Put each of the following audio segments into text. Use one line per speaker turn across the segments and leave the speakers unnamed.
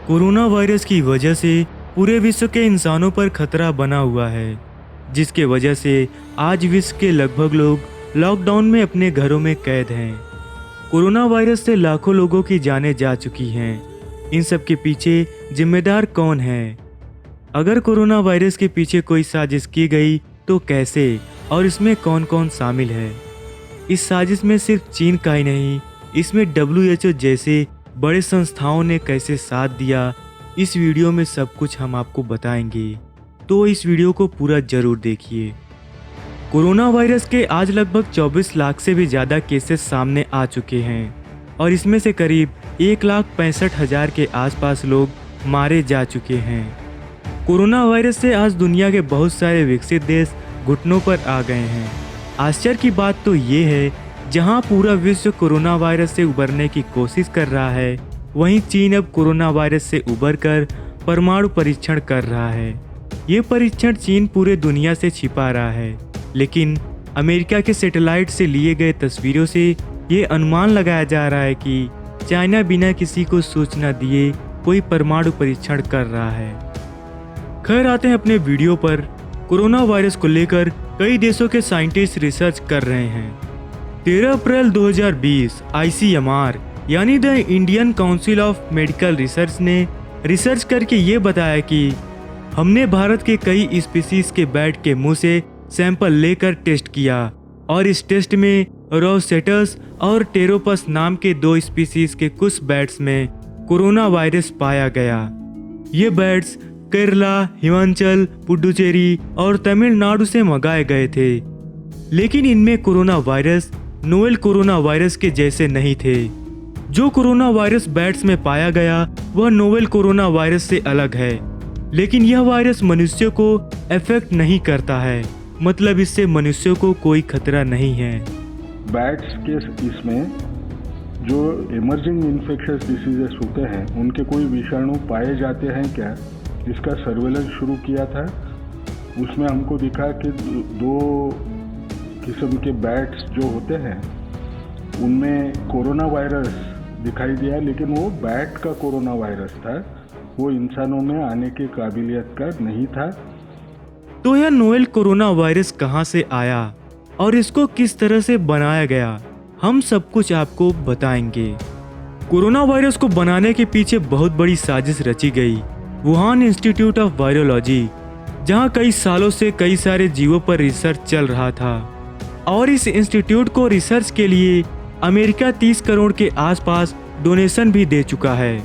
Corona virus की वजह से पूरे विश्व के इंसानों पर खतरा बना हुआ है, जिसके वजह से आज विश्व के लगभग लोग लॉकडाउन में अपने घरों में कैद हैं। कोरोना वायरस से लाखों लोगों की जानें जा चुकी हैं। इन सब के पीछे जिम्मेदार कौन है? अगर कोरोना वायरस के पीछे कोई साजिश की गई तो कैसे और इसमें कौन कौन शामिल है? इस साजिश में सिर्फ चीन का ही नहीं, इसमें WHO जैसे बड़े संस्थाओं ने कैसे साथ दिया, इस वीडियो में सब कुछ हम आपको बताएंगे, तो इस वीडियो को पूरा जरूर देखिए। कोरोना वायरस के आज लगभग 24 लाख से भी ज़्यादा केसेस सामने आ चुके हैं और इसमें से करीब 1,65,000 के आसपास लोग मारे जा चुके हैं। कोरोना वायरस से आज दुनिया के बहुत सारे विकसित देश घुटनों पर आ गए हैं। आश्चर्य की बात तो ये है, जहां पूरा विश्व कोरोना वायरस से उबरने की कोशिश कर रहा है, वहीं चीन अब कोरोना वायरस से उबरकर परमाणु परीक्षण कर रहा है। ये परीक्षण चीन पूरे दुनिया से छिपा रहा है, लेकिन अमेरिका के सैटेलाइट से लिए गए तस्वीरों से ये अनुमान लगाया जा रहा है कि चाइना बिना किसी को सूचना दिए कोई परमाणु परीक्षण कर रहा है। खैर, आते हैं अपने वीडियो पर। कोरोना वायरस को लेकर कई देशों के साइंटिस्ट रिसर्च कर रहे हैं। 13 अप्रैल 2020 ICMR यानी the Indian council of medical research ने रिसर्च करके ये बताया कि हमने भारत के कई स्पीसीज के बैट के मुंह से सैंपल लेकर टेस्ट किया और इस टेस्ट में रोसेटस और टेरोपस नाम के 2 स्पीसीज के कुछ बैट्स में कोरोना वायरस पाया गया। ये बैट्स केरला, हिमाचल, पुडुचेरी और तमिलनाडु से मंगाए गए थे, लेकिन इनमें corona virus novel corona virus के जैसे नहीं थे। जो कोरोना वायरस बैट्स में पाया गया वह नोवेल कोरोना वायरस से अलग है, लेकिन यह वायरस मनुष्यों को अफेक्ट नहीं करता है, मतलब इससे मनुष्यों को कोई खतरा नहीं है।
बैट्स के इसमें जो इमर्जिंग इन्फेक्शियस डिसीजेस होते हैं उनके कोई विषाणु पाए जाते हैं क्या, इसका सर्वेलेंस शुरू किया था। उसमें हमको दिखा कि 2 किस्म के बैट्स जो होते हैं उनमें कोरोना वायरस दिखाई दिया, लेकिन वो बैट का कोरोना वायरस था, वो इंसानों में आने की काबिलियत का नहीं था।
तो यह नोवेल कोरोना वायरस कहां से आया और इसको किस तरह से बनाया गया, हम सब कुछ आपको बताएंगे। कोरोना वायरस को बनाने के पीछे बहुत बड़ी साजिश रची गई। वुहान इंस्टीट्यूट ऑफ वायरोलॉजी, जहां कई सालों से कई सारे जीवों पर रिसर्च चल रहा था, और इस इंस्टीट्यूट को रिसर्च के लिए अमेरिका 30 करोड़ के आसपास डोनेशन भी दे चुका है।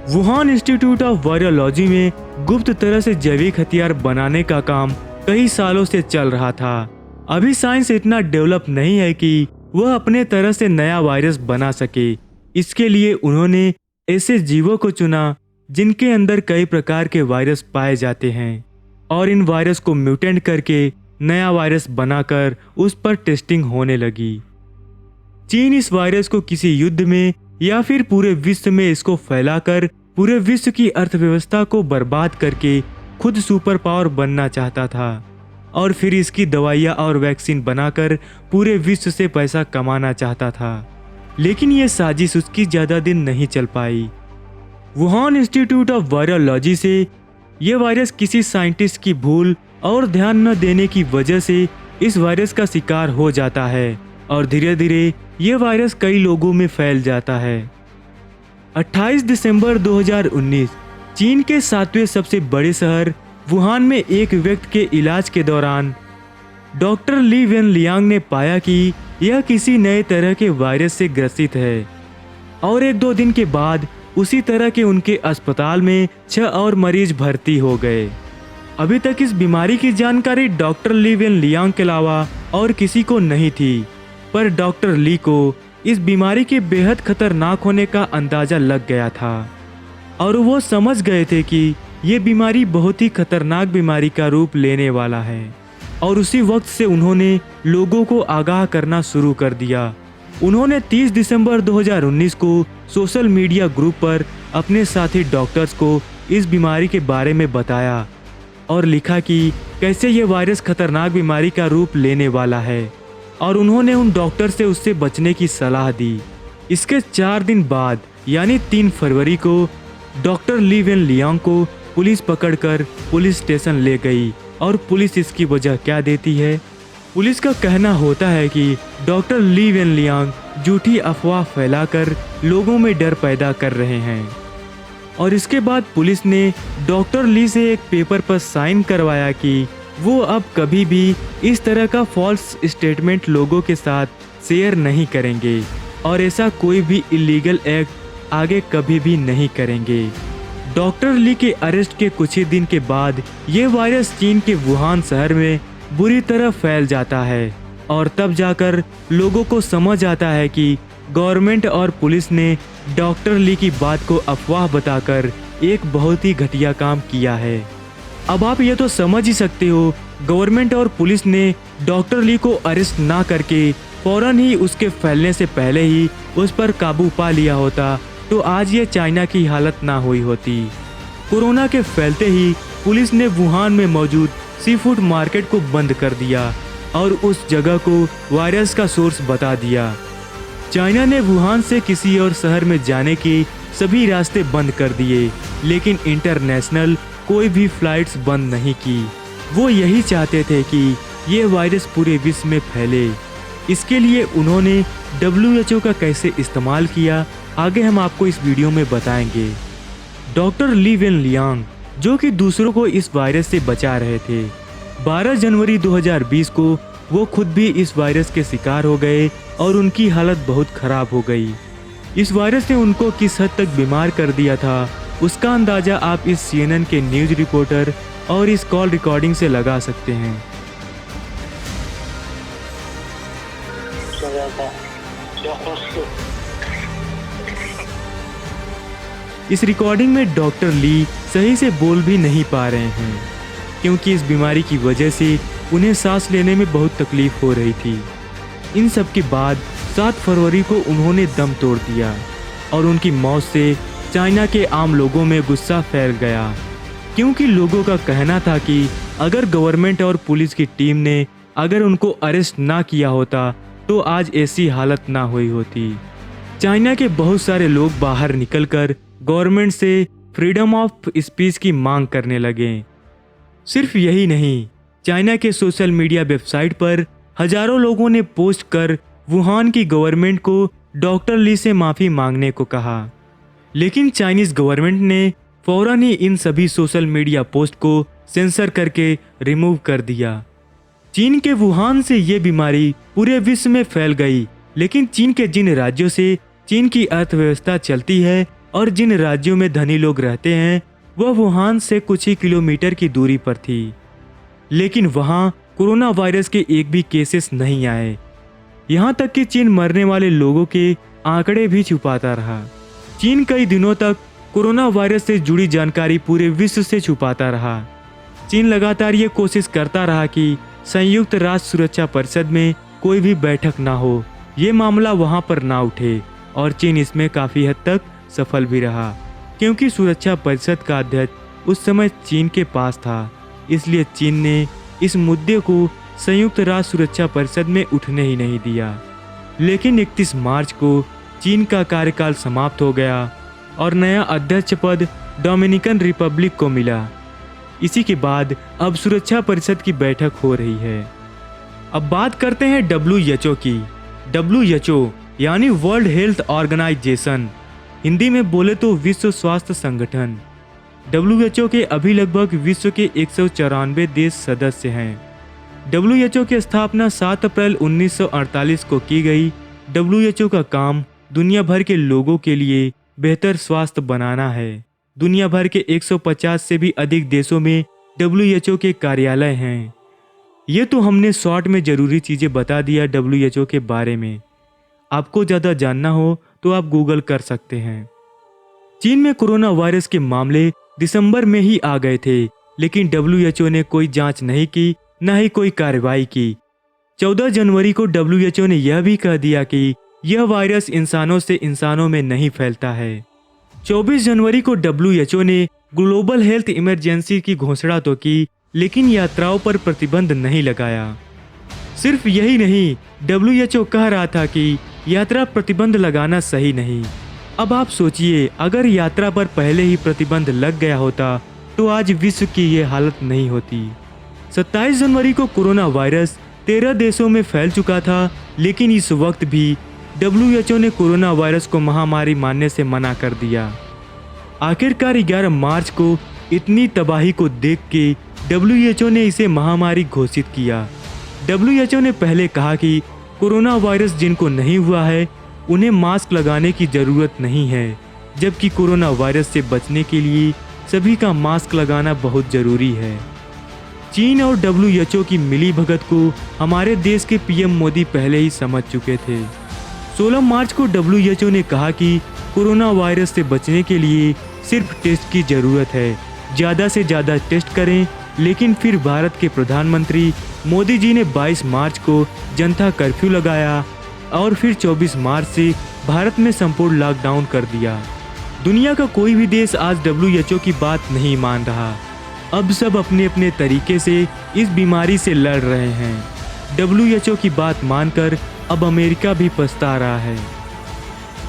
वुहान इंस्टीट्यूट ऑफ वायरोलॉजी में गुप्त तरह से जैविक हथियार बनाने का काम कई सालों से चल रहा था। अभी साइंस इतना डेवलप नहीं है कि वह अपने तरह से नया वायरस बना सके। इसके लिए उन्होंने ऐसे जीवों को चुना जिनके अंदर कई प्रकार के वायरस पाए जाते हैं, और इन वायरस को म्यूटेंट करके नया वायरस बनाकर उस पर टेस्टिंग होने लगी। चीन इस वायरस को किसी युद्ध में या फिर पूरे विश्व में इसको फैलाकर पूरे विश्व की अर्थव्यवस्था को बर्बाद करके खुद सुपर पावर बनना चाहता था, और फिर इसकी दवाइयाँ और वैक्सीन बनाकर पूरे विश्व से पैसा कमाना चाहता था। लेकिन ये साजिश उसकी ज़्यादा दिन नहीं चल पाई। वुहान इंस्टीट्यूट ऑफ वायरोलॉजी से यह वायरस किसी साइंटिस्ट की भूल और ध्यान न देने की वजह से इस वायरस का शिकार हो जाता है, और धीरे धीरे यह वायरस कई लोगों में फैल जाता है। 28 दिसंबर 2019 चीन के 7वें सबसे बड़े शहर वुहान में एक व्यक्ति के इलाज के दौरान डॉक्टर ली वेनलियांग ने पाया कि यह किसी नए तरह के वायरस से ग्रसित है, और 1-2 दिन के बाद उसी तरह के उनके अस्पताल में 6 और मरीज भर्ती हो गए। अभी तक इस बीमारी की जानकारी डॉक्टर ली वेनलियांग के अलावा और किसी को नहीं थी, पर डॉक्टर ली को इस बीमारी के बेहद खतरनाक होने का अंदाजा लग गया था, और वो समझ गए थे कि ये बीमारी बहुत ही खतरनाक बीमारी का रूप लेने वाला है, और उसी वक्त से उन्होंने लोगों को आगाह करना शुरू कर दिया। उन्होंने 30 दिसंबर 2019 को सोशल मीडिया ग्रुप पर अपने साथी डॉक्टर्स को इस बीमारी के बारे में बताया और लिखा कि कैसे ये वायरस खतरनाक बीमारी का रूप लेने वाला है, और उन्होंने उन डॉक्टर से उससे बचने की सलाह दी। इसके 4 दिन बाद यानी 3 फरवरी को डॉक्टर ली वेन लियांग को पुलिस पकड़कर पुलिस स्टेशन ले गई और पुलिस इसकी वजह क्या देती है? पुलिस का कहना होता है कि डॉक्टर ली वेन लियांग झूठी अफवाह फैलाकर लोगों में डर पैदा कर रहे हैं। और इसके बाद पुलिस ने डॉक्टर ली से एक पेपर पर साइन करवाया कि वो अब कभी भी इस तरह का फॉल्स स्टेटमेंट लोगों के साथ शेयर नहीं करेंगे और ऐसा कोई भी इलीगल एक्ट आगे कभी भी नहीं करेंगे। डॉक्टर ली के अरेस्ट के कुछ ही दिन के बाद ये वायरस चीन के वुहान शहर में बुरी तरह फैल जाता है और तब जाकर लोगों को समझ आता है कि गवर्नमेंट और पुलिस ने डॉक्टर ली की बात को अफवाह बताकर एक बहुत ही घटिया काम किया है। अब आप ये तो समझ ही सकते हो, गवर्नमेंट और पुलिस ने डॉक्टर ली को अरेस्ट ना करके फौरन ही उसके फैलने से पहले ही उस पर काबू पा लिया होता तो आज ये चाइना की हालत ना हुई होती। कोरोना के फैलते ही पुलिस ने वुहान में मौजूद सी फूड मार्केट को बंद कर दिया और उस जगह को वायरस का सोर्स बता दिया। चाइना ने वुहान से किसी और शहर में जाने के सभी रास्ते बंद कर दिए, लेकिन इंटरनेशनल कोई भी फ्लाइट्स बंद नहीं की। वो यही चाहते थे कि ये वायरस पूरे विश्व में फैले। इसके लिए उन्होंने WHO का कैसे इस्तेमाल किया आगे हम आपको इस वीडियो में बताएंगे। डॉक्टर ली वेन लियांग जो कि दूसरों को इस वायरस से बचा रहे थे, 12 जनवरी 2020 को वो खुद भी इस वायरस के शिकार हो गए और उनकी हालत बहुत खराब हो गई। इस वायरस ने उनको किस हद तक बीमार कर दिया था उसका अंदाजा आप इस CNN के न्यूज रिपोर्टर और इस कॉल रिकॉर्डिंग से लगा सकते हैं। इस रिकॉर्डिंग में डॉक्टर ली सही से बोल भी नहीं पा रहे हैं क्योंकि इस बीमारी की वजह से उन्हें सांस लेने में बहुत तकलीफ हो रही थी। इन सब के बाद 7 फरवरी को उन्होंने दम तोड़ दिया और उनकी मौत से चाइना के आम लोगों में गुस्सा फैल गया क्योंकि लोगों का कहना था कि अगर गवर्नमेंट और पुलिस की टीम ने अगर उनको अरेस्ट ना किया होता तो आज ऐसी हालत ना हुई होती। चाइना के बहुत सारे लोग बाहर निकलकर गवर्नमेंट से फ्रीडम ऑफ स्पीच की मांग करने लगे। सिर्फ यही नहीं, चाइना के सोशल मीडिया वेबसाइट पर हजारों लोगों ने पोस्ट कर वुहान की गवर्नमेंट को डॉक्टर ली से माफी मांगने को कहा, लेकिन चाइनीज गवर्नमेंट ने फौरन ही इन सभी सोशल मीडिया पोस्ट को सेंसर करके रिमूव कर दिया। चीन के वुहान से ये बीमारी पूरे विश्व में फैल गई, लेकिन चीन के जिन राज्यों से चीन की अर्थव्यवस्था चलती है और जिन राज्यों में धनी लोग रहते हैं वह वुहान से कुछ ही किलोमीटर की दूरी पर थी, लेकिन वहां कोरोना वायरस के एक भी केसेस नहीं आए। यहाँ तक कि चीन मरने वाले लोगों के आंकड़े भी छुपाता रहा। चीन कई दिनों तक कोरोना वायरस से जुड़ी जानकारी पूरे विश्व से छुपाता रहा। चीन लगातार ये कोशिश करता रहा कि संयुक्त राष्ट्र सुरक्षा परिषद में कोई भी बैठक ना हो, ये मामला वहां पर ना उठे और चीन इसमें काफी हद तक सफल भी रहा क्योंकि सुरक्षा परिषद का अध्यक्ष उस समय चीन के पास था। इसलिए चीन ने इस मुद्दे को संयुक्त राष्ट्र सुरक्षा परिषद में उठने ही नहीं दिया। लेकिन 31 मार्च को चीन का कार्यकाल समाप्त हो गया और नया अध्यक्ष पद डोमिनिकन रिपब्लिक को मिला। इसी के बाद अब सुरक्षा परिषद की बैठक हो रही है। अब बात करते हैं WHO की। WHO यानी वर्ल्ड हेल्थ ऑर्गेनाइजेशन, हिंदी में बोले तो विश्व स्वास्थ्य संगठन। WHO के अभी लगभग विश्व के 194 देश सदस्य हैं। WHO की स्थापना 7 अप्रैल 1948 को की गई। WHO का काम दुनिया भर के लोगों के लिए बेहतर स्वास्थ्य बनाना है। दुनिया भर के 150 से भी अधिक देशों में WHO के कार्यालय हैं। ये तो हमने शॉर्ट में जरूरी चीजें बता दिया WHO के बारे में। आपको ज़्यादा जानना हो तो आप गूगल कर सकते हैं। चीन में कोरोना वायरस के मामले दिसंबर में ही आ गए थे, लेकिन WHO ने कोई जांच नहीं की, न ही कोई कार्रवाई की। 14 जनवरी को WHO ने यह भी कह दिया कि यह वायरस इंसानों से इंसानों में नहीं फैलता है। 24 जनवरी को WHO ने ग्लोबल हेल्थ इमरजेंसी की घोषणा तो की, लेकिन यात्राओं पर प्रतिबंध नहीं लगाया। सिर्फ यही नहीं, WHO कह रहा था कि यात्रा प्रतिबंध लगाना सही नहीं। अब आप सोचिए, अगर यात्रा पर पहले ही प्रतिबंध लग गया होता तो आज विश्व की ये हालत नहीं होती। 27 जनवरी को कोरोना वायरस 13 देशों में फैल चुका था, लेकिन इस वक्त भी WHO ने कोरोना वायरस को महामारी मानने से मना कर दिया। आखिरकार 11 मार्च को इतनी तबाही को देख के WHO ने इसे महामारी घोषित किया। WHO ने पहले कहा कि कोरोना वायरस जिनको नहीं हुआ है उन्हें मास्क लगाने की ज़रूरत नहीं है, जबकि कोरोना वायरस से बचने के लिए सभी का मास्क लगाना बहुत ज़रूरी है। चीन और WHO की मिलीभगत को हमारे देश के PM मोदी पहले ही समझ चुके थे। 16 मार्च को WHO ने कहा कि कोरोना वायरस से बचने के लिए सिर्फ टेस्ट की ज़रूरत है, ज़्यादा से ज़्यादा टेस्ट करें। लेकिन फिर भारत के प्रधानमंत्री मोदी जी ने 22 मार्च को जनता कर्फ्यू लगाया और फिर 24 मार्च से भारत में संपूर्ण लॉकडाउन कर दिया। दुनिया का कोई भी देश आज WHO की बात नहीं मान रहा। अब सब अपने अपने तरीके से इस बीमारी से लड़ रहे हैं। WHO की बात मानकर अब अमेरिका भी पछता रहा है।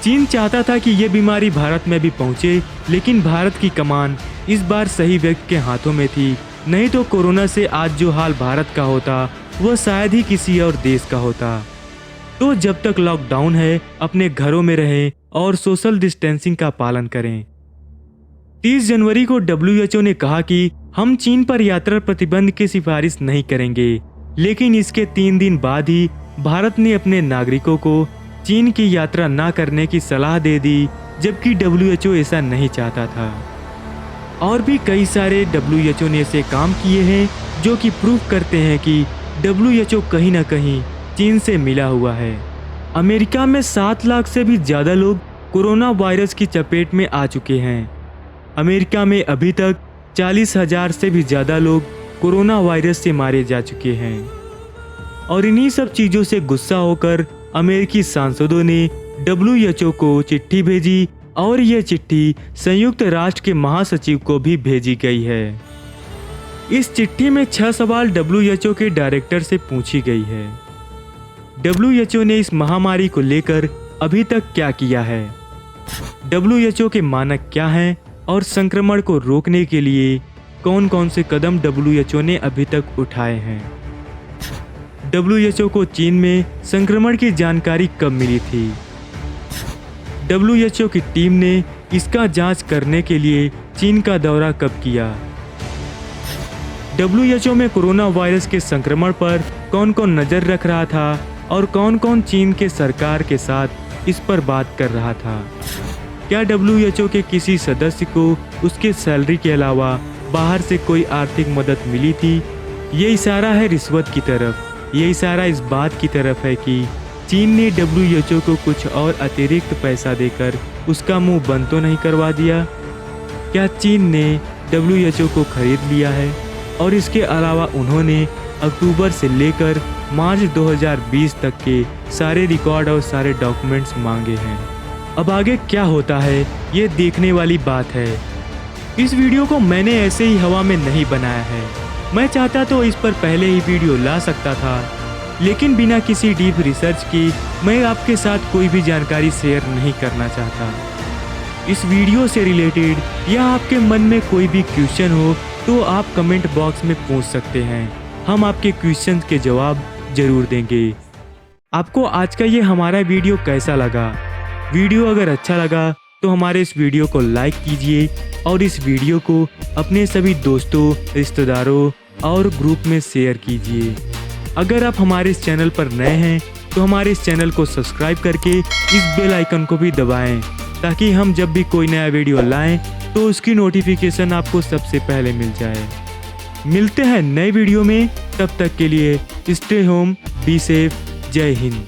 चीन चाहता था कि यह बीमारी भारत में भी पहुंचे, लेकिन भारत की कमान इस बार सही व्यक्ति के हाथों में थी, नहीं तो कोरोना से आज जो हाल भारत का होता वह शायद ही किसी और देश का होता। तो जब तक लॉकडाउन है अपने घरों में रहें और सोशल डिस्टेंसिंग का पालन करें। 30 जनवरी को WHO ने कहा कि हम चीन पर यात्रा प्रतिबंध की सिफारिश नहीं करेंगे, लेकिन इसके 3 दिन बाद ही भारत ने अपने नागरिकों को चीन की यात्रा न करने की सलाह दे दी, जबकि WHO ऐसा नहीं चाहता था। और भी कई सारे WHO ने ऐसे काम किए हैं जो कि प्रूफ करते हैं कि WHO कहीं ना कहीं चीन से मिला हुआ है। अमेरिका में 7 लाख से भी ज़्यादा लोग कोरोना वायरस की चपेट में आ चुके हैं। अमेरिका में अभी तक 40,000 से भी ज़्यादा लोग कोरोना वायरस से मारे जा चुके हैं। और इन्हीं सब चीज़ों से गुस्सा होकर अमेरिकी सांसदों ने WHO को चिट्ठी भेजी और यह चिट्ठी संयुक्त राष्ट्र के महासचिव को भी भेजी गई है। इस चिट्ठी में 6 सवाल WHO के डायरेक्टर से पूछी गई है। WHO ने इस महामारी को लेकर अभी तक क्या किया है, WHO के मानक क्या हैं और संक्रमण को रोकने के लिए कौन कौन से कदम WHO ने अभी तक उठाए हैं। WHO को चीन में संक्रमण की जानकारी कब मिली थी। WHO की टीम ने इसका जांच करने के लिए चीन का दौरा कब किया। WHO में कोरोना वायरस के संक्रमण पर कौन कौन नज़र रख रहा था और कौन कौन चीन के सरकार के साथ इस पर बात कर रहा था। क्या WHO के किसी सदस्य को उसके सैलरी के अलावा बाहर से कोई आर्थिक मदद मिली थी। ये इशारा है रिश्वत की तरफ। ये इशारा इस बात की तरफ है कि चीन ने WHO को कुछ और अतिरिक्त पैसा देकर उसका मुंह बंद तो नहीं करवा दिया। क्या चीन ने WHO को खरीद लिया है और इसके अलावा उन्होंने अक्टूबर से लेकर मार्च 2020 तक के सारे रिकॉर्ड और सारे डॉक्यूमेंट्स मांगे हैं। अब आगे क्या होता है ये देखने वाली बात है। इस वीडियो को मैंने ऐसे ही हवा में नहीं बनाया है। मैं चाहता तो इस पर पहले ही वीडियो ला सकता था, लेकिन बिना किसी डीप रिसर्च की मैं आपके साथ कोई भी जानकारी शेयर नहीं करना चाहता। इस वीडियो से रिलेटेड या आपके मन में कोई भी क्वेश्चन हो तो आप कमेंट बॉक्स में पूछ सकते हैं। हम आपके क्वेश्चन के जवाब जरूर देंगे। आपको आज का ये हमारा वीडियो कैसा लगा? वीडियो अगर अच्छा लगा तो हमारे इस वीडियो को लाइक कीजिए और इस वीडियो को अपने सभी दोस्तों, रिश्तेदारों और ग्रुप में शेयर कीजिए। अगर आप हमारे इस चैनल पर नए हैं तो हमारे इस चैनल को सब्सक्राइब करके इस बेल आइकन को भी दबाएं, ताकि हम जब भी कोई नया वीडियो लाएं तो उसकी नोटिफिकेशन आपको सबसे पहले मिल जाए। मिलते हैं नए वीडियो में, तब तक के लिए स्टे होम, बी सेफ, जय हिंद।